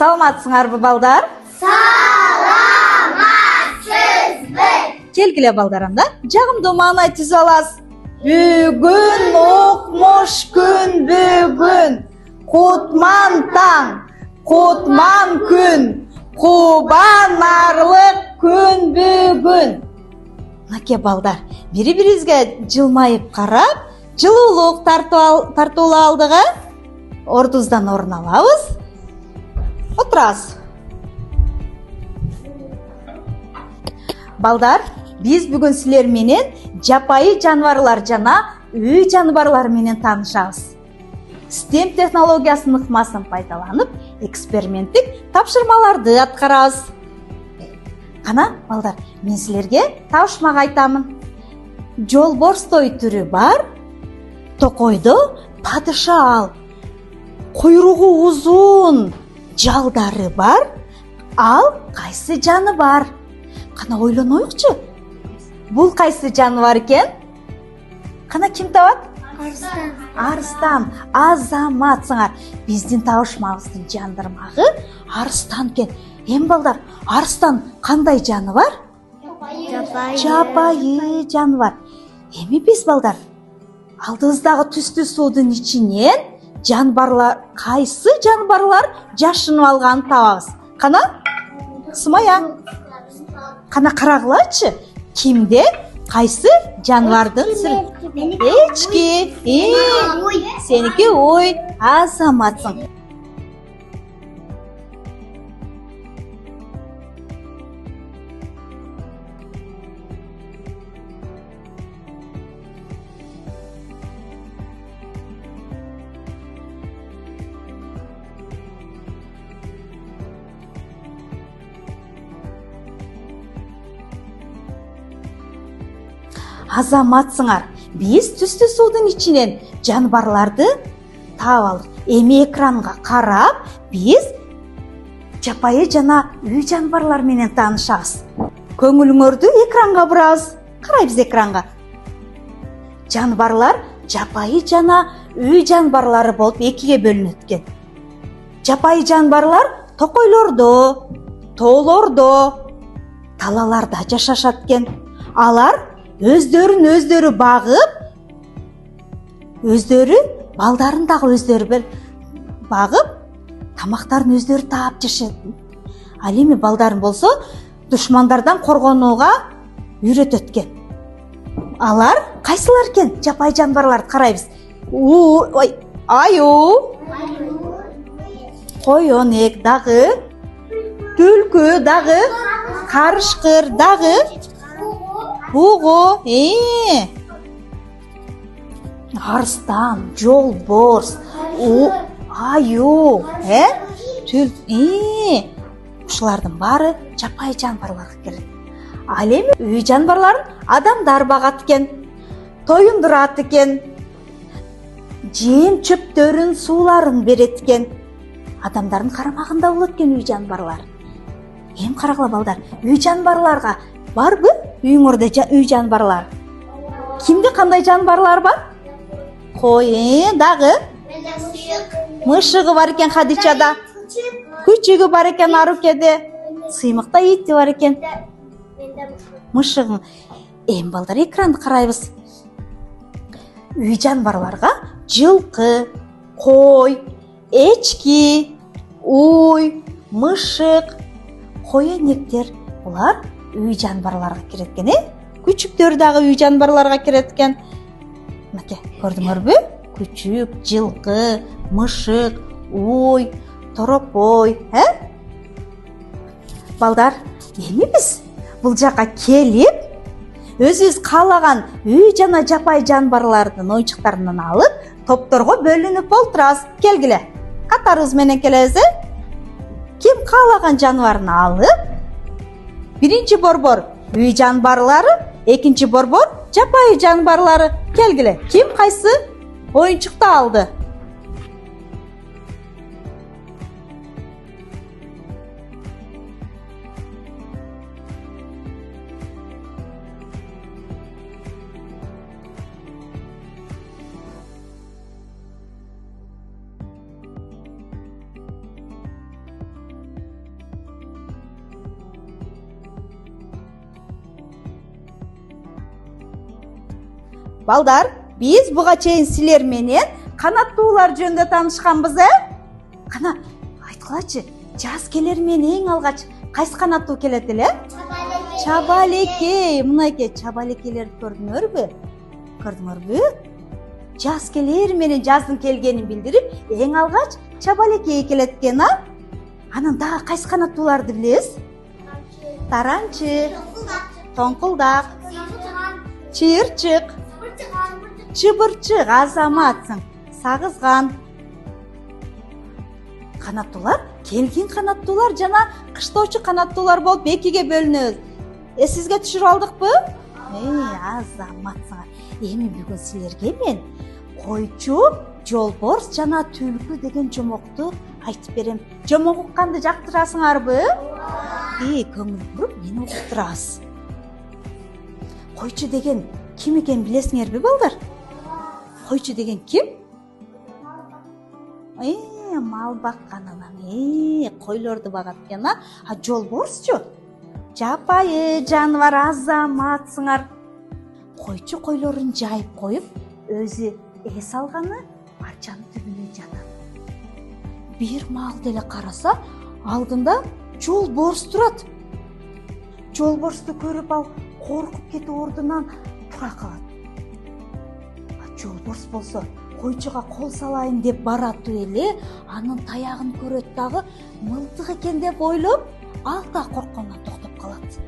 Саламатсыңарбы, балдар? Саламатсызбы. Келгиле, балдар, анда жагымдуу маанай түзүп аласыз. Бүгүн окмуш күн бүгүн. Кутман таң, кутман күн. Кубанарлык күн бүгүн. Мынакей, балдар, бири-бирибизге жылмайып карап, жылуулук тартуулап алдык. Ордубуздан орун алабыз. Отурасыз. Балдар, биз бүгүн силер менен жапайы жаныбарлар жана үй жаныбарлары менен таанышабыз. STEM технологиясынын ыкмасын пайдаланып, эксперименттик тапшырмаларды аткарабыз. Кана, балдар, мен силерге табышмак айтамын. Жолборстой түрү бар, токойдо падыша ал. Куйругу узун жалдары бар, ал кайсы жаныбар? Кана ойлоноюкчу. Бул кайсы жаныбар экен? Кана ким табат? Арыстан. Азаматсыңар. Биздин табышмабыздын жандырмагы арыстан экен. Эми, балдар, арыстан кандай жаныбар? Жапайы жаныбар. Эми биз, балдар, алдыбыздагы түстүү суудун ичинен жаныбарлар, кайсы жаныбарлар жашынып алганын табабыз. Кана, Сумая, кана карагылачы, кимде кайсы жаныбардын сүрү? Эчки. Сеники ой, азаматсың. Азаматсыңар. Биз түстүү суудун ичинен жаныбарларды таап алдык. Эми экранга карап, биз жапайы жана үй жаныбарлар менен таанышабыз. Көңүлүңөрдү экранга бурабыз. Карайбыз экранга. Жаныбарлар жапайы жана үй жаныбарлары болуп экиге бөлүнөт экен. Жапайы жаныбарлар токойлордо, тоолордо, талаларда жашашат экен. Алар өздөрүн багып, өздөрү балдарын дагы өздөрү багып, тамактарын өздөрү таап жашайт. Ал эми балдарын болсо душмандардан коргонууга үйрөтөт экен. Алар кайсылар экен? Жапайы жаныбарларды карайбыз. Аю, коёнек дагы, түлкү дагы, карышкыр дагы, бугу, арыстан, жолборс, аю, ушулардын баары жапайы жаныбарларга кирет. Ал эми үй жаныбарларын адамдар багат экен, тоюндурат экен, жем чөптөрүн, сууларын берет экен. Адамдардын карамагында болот экен үй жаныбарлар. Эми карагыла, балдар, үй жаныбарларга барбы? Үйүңөрдө үй жаныбарлар. Кимде кандай жаныбарлар бар? Кой, дагы? Мышыгы бар экен Хадичада. Күчүгү бар экен Арукеде. Сыймыкта ити бар экен. Мышыгы. Эми, балдар, экранды карайбыз. Үй жаныбарларга жылкы, кой, эчки, уй, мышык, коёнектер, булар үй жаныбарларга кирет экен, Күчүктөр дагы үй жаныбарларга кирет экен. Мынакей, көрдүңөрбү? Күчүк, жылкы, мышык, уй, торопой, Балдар, эми биз бул жака келип, өзүбүз каалаган үй жана жапайы жаныбарлардын оюнчуктарынан алып, топторго бөлүнүп олтурабыз. Келгиле. Катарыбыз менен келебиз, Ким каалаган жаныбарын алып, биринчи борбор үй жаныбарлары, экинчи борбор жапайы жаныбарлары. Келгиле. Ким кайсы оюнчукту алды? Балдар, биз буга чейин силер менен канаттуулар жөнүндө таанышканбыз, Кана айткылачы, жаз келер менен эң алгач кайсы канаттуу келет эле? Чабалекей. Мынакей чабалекейлерди көрдүңөрбү? Жаз келер менен жаздын келгенин билдирип, эң алгач чабалекей келет экен, Анан дагы кайсы канаттууларды билесиз? Таранчы, тоңкулдак, чыйырчык, чыбырчык, азаматсың, сагызган. Канаттуулар, келгин канаттуулар жана кыштоочу канаттуулар болуп экиге бөлүнөбүз. Сизге түшүрүп алдыкпы? Азаматсыңар. Эми бүгүн силерге мен койчу, жолборс жана түлкү деген жомокту айтып берем. Жомок укканды жактырасыңарбы? Көңүл буруп мени уктурасыз. Койчу деген ким экен билесиңерби, балдар? Койчу деген ким? Мал бакканынан, койлорду багат экен, жолборсчу? Жапайы жаныбар, азаматсыңар. Койчу койлорун жайып коюп, өзү эс алганы арчанын түбүнө жатат. Бир маал деле караса, алдында жолборс турат. Жолборсту көрүп ал коркуп кетип ордунан тура калат. Жолборс болсо койчуга кол салайын деп баратып эле, анын таягын көрөт дагы, мылтык экен деп ойлоп, ал да корккондон токтоп калат.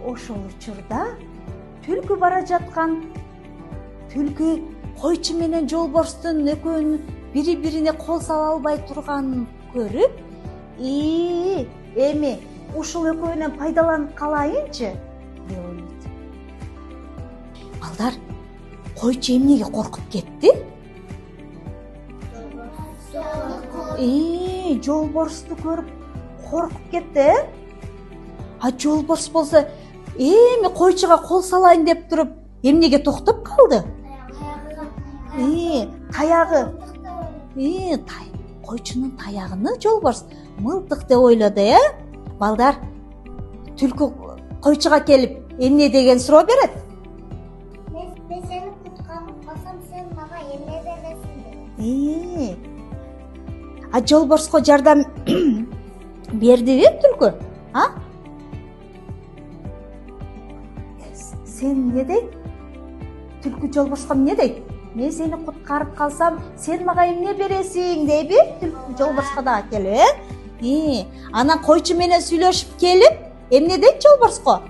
Ошол учурда түлкү бара жаткан. Түлкү койчу менен жолборстун экөөнүн бири-бирине кол сала албай турганын көрүп, эми ушул экөөнөн пайдаланып калайынчы деп ойлойт. Балдар, койчу эмнеге коркуп кетти? Жолборсту көрүп коркуп кетти. Жолборс болсо эми койчуга кол салайын деп туруп, эмнеге токтоп калды? Таягы. Койчунун таягыны жолборс мылтык деп ойлоду, Балдар, түлкү койчуга келип, эмне деген суроо берет? Мен сени куткарып калсам, сен мага эмне бересиң? Жолборско жардам бердиби түлкү? Сен эмне дейт? Түлкү жолборско эмне дейт? Мен сени куткарып калсам, сен мага эмне бересиң дейби? Түлкү жолборско дагы келип, Анан койчу менен сүйлөшүп келип, эмне дейт жолборско?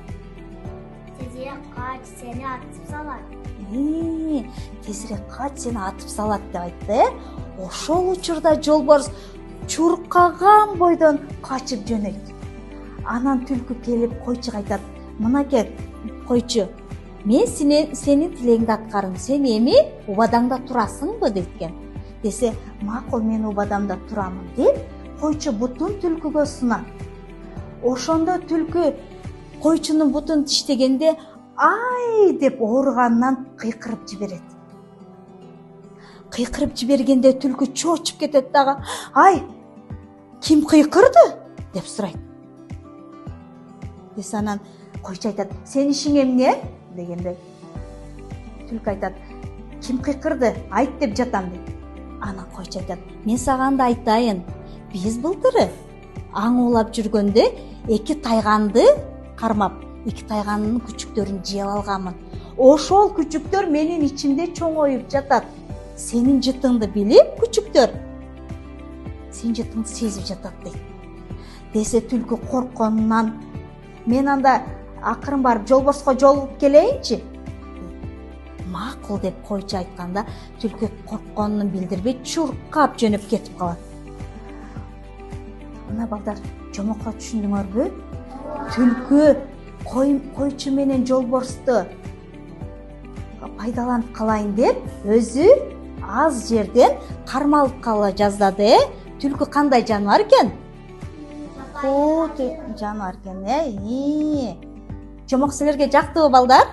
Тезирээк кач, сени атып салат. Тезирээк кач, сени атып салат деп айтты. Ошол учурда жолборс чуркаган бойдон качып жөнөйт. Анан түлкү келип койчуга айтат: "Мынакей койчу, мен сенин тилегиңди аткардым. Сен эми убадаңда турасыңбы?" дейт. Десе, "Макул, мен убадамда турамын" деп койчу бутун түлкүгө сунат. Ошондо түлкү койчунун бутун тиштегенде, "Ай" деп ооруганынан кыйкырып жиберет. Кыйкырып жибергенде түлкү чоочуп кетет дагы, "Ай, ким кыйкырды?" деп сурайт. Десе анан койчу айтат: "Сенин ишиң эмне?" дегенде түлкү айтат: "Ким кыйкырды? Айт деп жатам" дейт. Анан койчу айтат: "Мен сага да айтайын. Биз былтыры аң улап жүргөндө эки тайганды кармап, эки тайганын күчүктөрүн жеп алганмын. Ошол күчүктөр менин ичимде чоңоюп жатат. Сенин жытыңды билип, күчүктөр сенин жытыңды сезип жатат" дейт. Десе түлкү коркконунан, "Мен анда акырын барып жолборско жолугуп келейинчи" дейт. "Макул" деп койчу айтканда, түлкү коркконун билдирбей чуркап жөнөп кетип калат. Мына балдар, жомокко түшүндүңөрбү? Түлкү койчу менен жолборсту пайдаланып калайын деп, өзү аз жерден кармалып кала жаздады. Түлкү кандай жаныбар экен? Жаныбар экен. Жомок силерге жактыбы, балдар?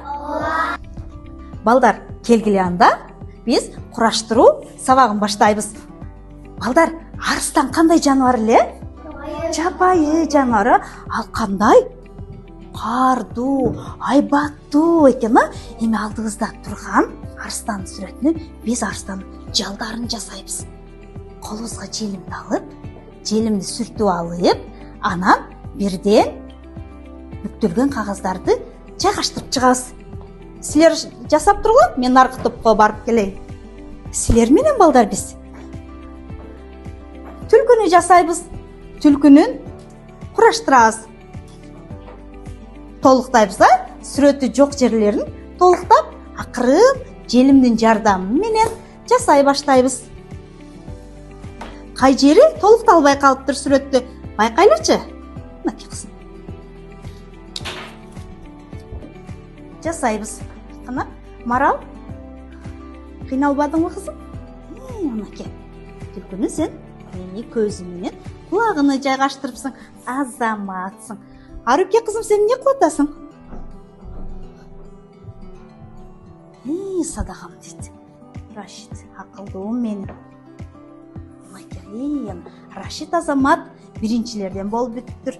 Балдар, келгиле анда биз кураштыруу сабагын баштайбыз. Балдар, арыстан кандай жаныбар эле? Жапайы жаныбары. Ал кандай? баардуу, айбаттуу экен, а? Эми алдыбызда турган арстандын сүрөтүнө биз арстандын жалдарын жасайбыз. Колубузга желимди алып, желимди сүртүп алып, анан бирден бүктөлгөн кагаздарды жайгаштырып чыгабыз. Силер жасап тургула, мен аркы топко барып келейин. Силер менен балдар биз түлкүнү жасайбыз. Түлкүнүн кураштырабыз. Толуктайбыз, а? Сүрөтү жок жерлерин толуктап, акырын желимдин жардамы менен жасай баштайбыз. Кай жери толукталбай калыптыр сүрөттү байкайлычы. Мынакей кызым. Жасайбыз. Кана, Марал. Кыйналбадыңбы кызым? Мынакей. Түлкүнү сен көзү менен кулагына жайгаштырыпсың. Азаматсың. Арыке кызым, сен эмне кылып атасың? Садагам дейт. Рашид, акылдуум менин. Рашид Азамат биринчилерден болуп бүттүр.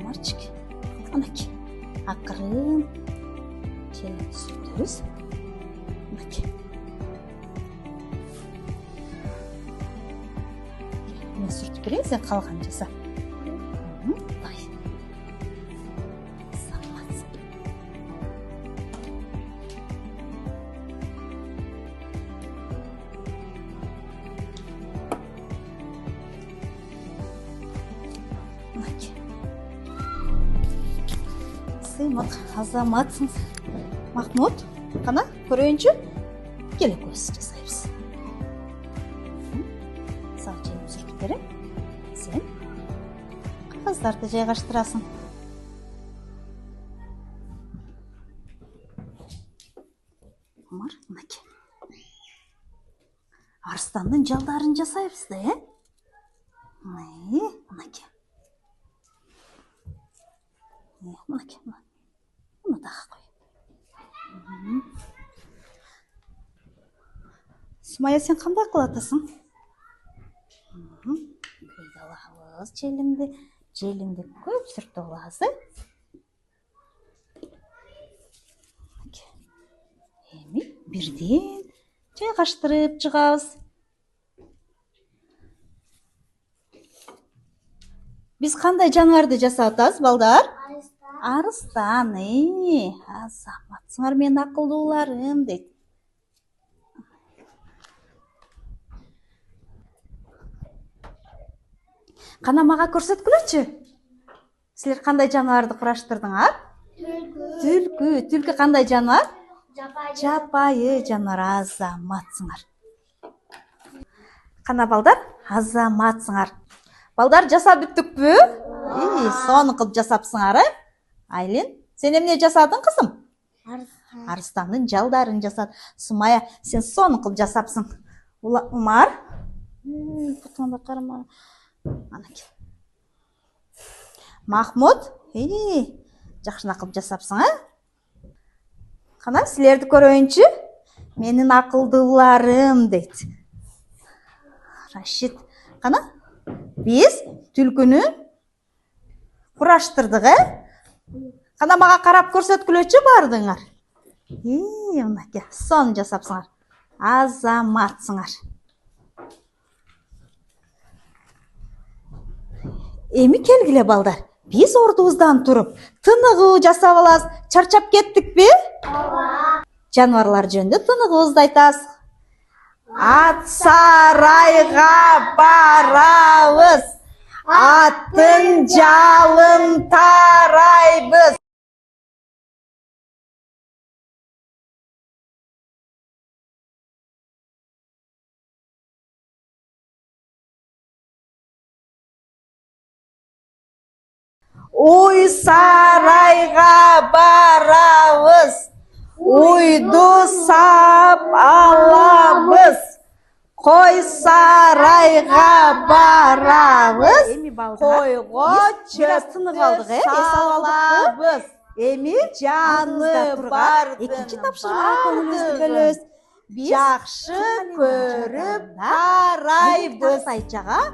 Марчик, анакей. Акырын желимди сүртөбүз. Анакей. Мен сүртүп берейин, сен калган жаса. Сыймак, Азаматсың. Махмуд, кана, көрөйүнчү. Келе көз жасайбыз. Сак желим сүртүп берем. Сен кагаздарды жайгаштырасың. Омар, мынакей. Арстандын жалдарын жасайбыз да, мынакей. Мынакей, муну дагы кой. Сумая, сен кандай кылып атасың? Күйдө алабыз желимди көп сүртүп алабыз, Эми бирден жайгаштырып чыгабыз. Биз кандай жаныбарды жасап атабыз, балдар? Арыстан, Азаматсыңар менин акылдууларым дейт. Кана мага көрсөткүлөчү. Силер кандай жаныбарды кураштырдыңар? Түлкү кандай жаныбар? Жапайы жаныбар. Азаматсыңар. Кана балдар, Азаматсыңар. Балдар, жасап бүттүкпү? Соны кылып жасапсыңар, Айлин, сен эмне жасадың, кызым? Арстандын жалдарын жасадың. Сумая, сен соны кылып жасапсың. Умар, бутунда карама. Анакей. Махмуд, жакшына кылып жасапсың, Кана, силерди көрөйүнчү. Менин акылдууларым дейт. Рашид, кана, биз түлкүнү кураштырдык, Кана мага карап көрсөткүлөчү бардыңар. Мынакей, сону жасапсыңар. Азаматсыңар. Эми келгиле балдар. Биз ордубуздан туруп, тыныгуу жасап алабыз. Чарчап кеттикпи? Жаныбарлар жөнүндө тыныгыбызды айтабыз. Ат сарайга барабыз. Аттын жалын тарайбыз. Уй сарайга барабыз. Уйду сап алабыз. Кой сарайга барабыз. Койго чөп салабыз. Эми жаны бардын экинчи тапшырмага көңүлүбүздү бөлөбүз. биз жакшы көрүп карайбыз. Айчага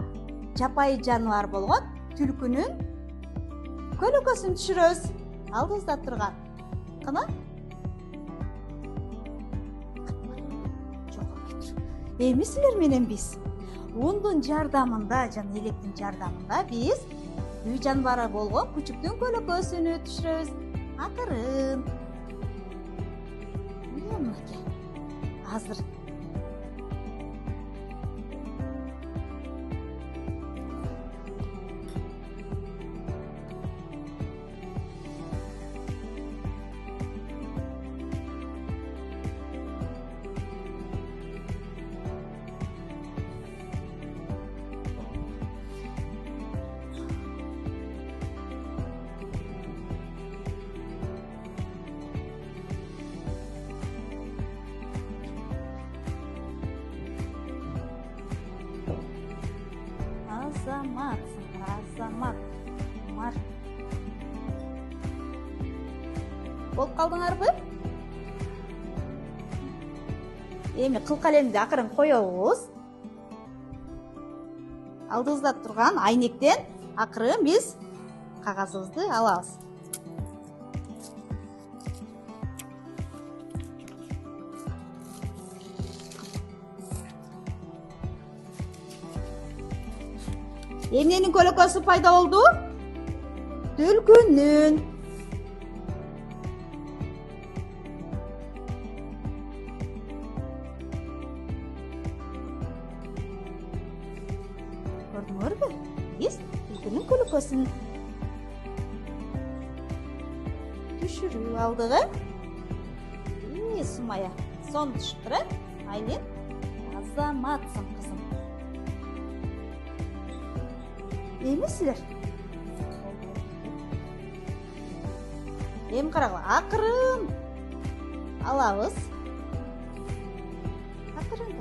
жапайы жаныбар болгон түлкүнүн көлөкөсүн түшүрөбүз. Алдыбызда турган кына эми силер менен биз ундун жардамында жана электин жардамында биз үй жаныбары болгон күчүктүн көлөкөсүн түшүрөбүз. Акырын. Мынакей. Азыр азамат мар болуп калдыңарбы? Эми кыл калемди акырын коебуз. Алдыбызда турган айнектен акырын биз кагазыбызды алабыз. Эмненин көлөкөсү пайда болду? Түлкүнүн. Көрдүңөрбү? Биз түлкүнүн көлөкөсүн түшүрүп алдык. Сумая, сон түшүптүр, Айнен. Азаматсың кызым. Эми силер эми карагыла, акырын алабыз. Акырын.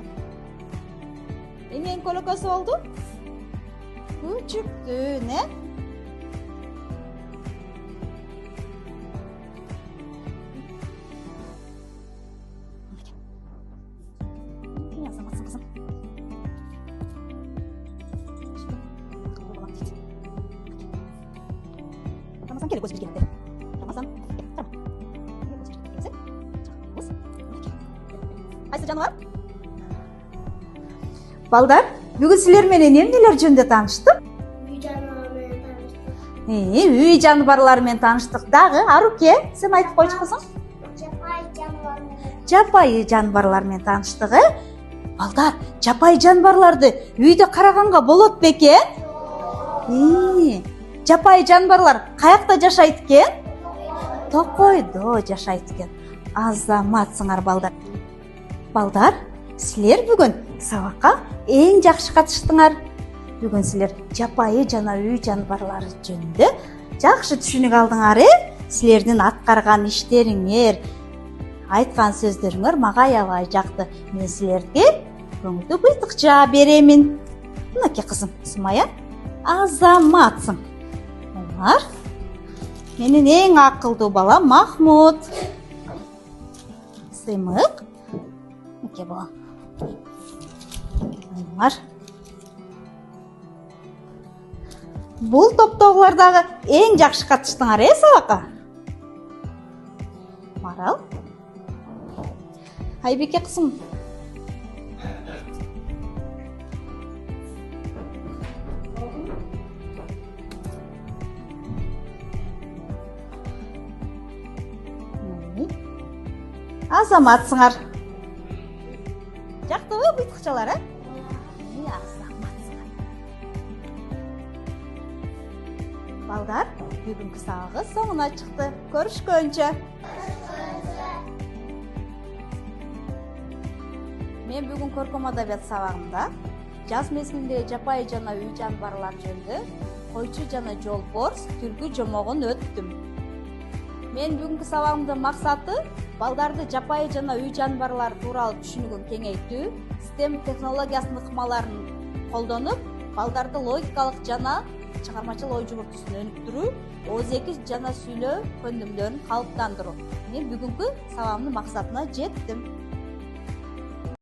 Эмненин көлөкөсү болду? Күчүктүн, Азаматсың кызым. Келе көз бергенде. Рамазан. Кайсы жаныбар? Балдар, бүгүн силер менен эмнелер жөнүндө тааныштык? Үй жаныбары менен тааныштык. Үй жаныбарлары менен тааныштык. Дагы Аруке, сен айтып койчу кызым? Жапайы жаныбар менен. Жапайы жаныбарлар менен тааныштык, Балдар, жапайы жаныбарларды үйдө караганга болот бекен? Жапайы жаныбарлар каякта жашайт экен? Токойдо жашайт экен. Азаматсыңар балдар. Балдар, силер бүгүн сабакка эң жакшы катыштыңар. Бүгүн силер жапайы жана үй жаныбарлары жөнүндө жакшы түшүнүк алдыңар, Силердин аткарган иштериңер, айткан сөздөрүңөр мага аябай жакты. Мен силерге көңүлдүү быйтыкча беремин. Мынакей кызым, Сумая, азаматсың. Олар менин эң акылдуу балам Махмут. Сыймык. Мынакей балам. Олар бул топтогулардагы эң жакшы катыштыңар, сабакка? Марал. Айбеке кызым. Азаматсыңар. Жактыбы быйтыкчалар, Азаматсыңар. Балдар, бүгүнкү сабагыбыз соңуна чыкты. Көрүшкөнчө. Мен бүгүн көркөм адабият сабагында жаз мезгилинде жапайы жана үй жаныбарлар жөнүндө койчу жана жолборс түлкү жомогун өттүм. Мен бүгүнкү сабагымдын максаты балдарды жапайы жана үй жаныбарлары тууралуу түшүнүгүн кеңейтүү, STEM технологиясынын ыкмаларын колдонуп, балдарды логикалык жана чыгармачыл ой жүгүртүүсүн өнүктүрүү, оозеки жана сүйлөө көндүмдөрүн калыптандыруу. Мен бүгүнкү сабагымдын максатына жеттим.